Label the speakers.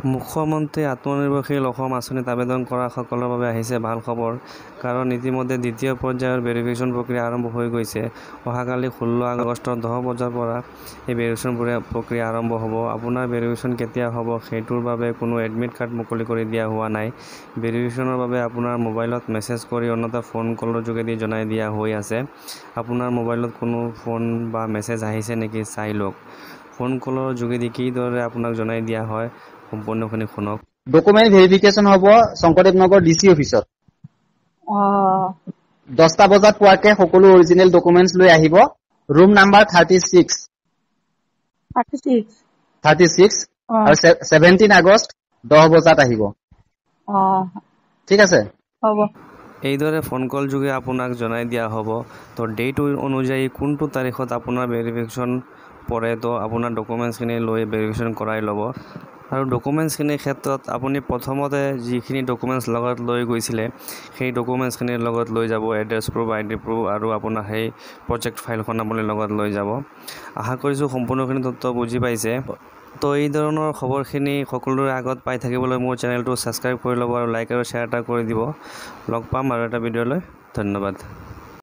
Speaker 1: মুখ্যমন্ত্ৰী আত্মনিৰ্ভৰশীল অসম আঁচনিত আবেদন কৰা সকলৰ বাবে আহিছে ভাল খবৰ। কাৰণ ইতিমধ্যে দ্বিতীয় পৰ্যায়ৰ ভেৰিফিকেশ্যন প্ৰক্ৰিয়া আৰম্ভ হৈ গৈছে। অহাকালি 16 আগষ্টৰ 10 বজাৰ পৰা এই ভেৰিফিকেশ্যন প্ৰক্ৰিয়া আৰম্ভ হ'ব। আপোনাৰ ভেৰিফিকেশ্যন কেতিয়া হ'ব সেইটোৰ বাবে কোনো এডমিট কাৰ্ড মুকলি কৰি দিয়া হোৱা নাই। ভেৰিফিকেশ্যনৰ বাবে আপোনাৰ মোবাইলত মেছেজ কৰি অন্যথা ফোন কলৰ যোগেদি জনাই দিয়া হৈ আছে। আপোনাৰ মোবাইলত কোনো ফোন বা মেছেজ আহিছে নেকি চাই লওক। ফোন কলৰ যোগেদি কিদৰে আপোনাক জনাই দিয়া হয় সম্পূৰ্ণখিনি শুনক।
Speaker 2: ডকুমেণ্ট ভেৰিফিকেশ্যন হ'ব শংকৰদেৱ নগৰ ডিচি অফিচত। 10টা বজাত পোৱাকে সকলো অৰিজিনেল ডকুমেণ্টছ লৈ আহিব। ৰুম নাম্বাৰ 36 আৰু 17 আগষ্ট 10 বজাত আহিব। ঠিক আছে
Speaker 3: হ'ব।
Speaker 1: এইদৰে ফোন কল যোগে আপোনাক জনাই দিয়া হ'ব। তো ডেট অনুযায়ী কোনটো তাৰিখত আপোনাৰ ভেৰিফিকেশ্যন পৰে তো আপোনাৰ ডকুমেণ্টছখিনি লৈ ভেৰিফিকেশ্যন কৰাই ল'ব। আৰু ডকুমেণ্টছখিনিৰ ক্ষেত্ৰত আপুনি প্ৰথমতে যিখিনি ডকুমেণ্টছ লগত লৈ গৈছিলে সেই ডকুমেণ্টছখিনিৰ লগত লৈ যাব। এড্ৰেছ প্ৰুফ, ID প্ৰুফ আৰু আপোনাৰ সেই প্ৰজেক্ট ফাইলখন আপুনি লগত লৈ যাব। আশা কৰিছোঁ সম্পূৰ্ণখিনি তথ্য বুজি পাইছে। তো এই ধৰণৰ খবৰখিনি সকলোৰে আগত পাই থাকিবলৈ মোৰ চেনেলটো ছাবস্ক্ৰাইব কৰি ল'ব আৰু লাইক আৰু শ্বেয়াৰ এটা কৰি দিব। লগ পাম আৰু এটা ভিডিঅ'লৈ। ধন্যবাদ।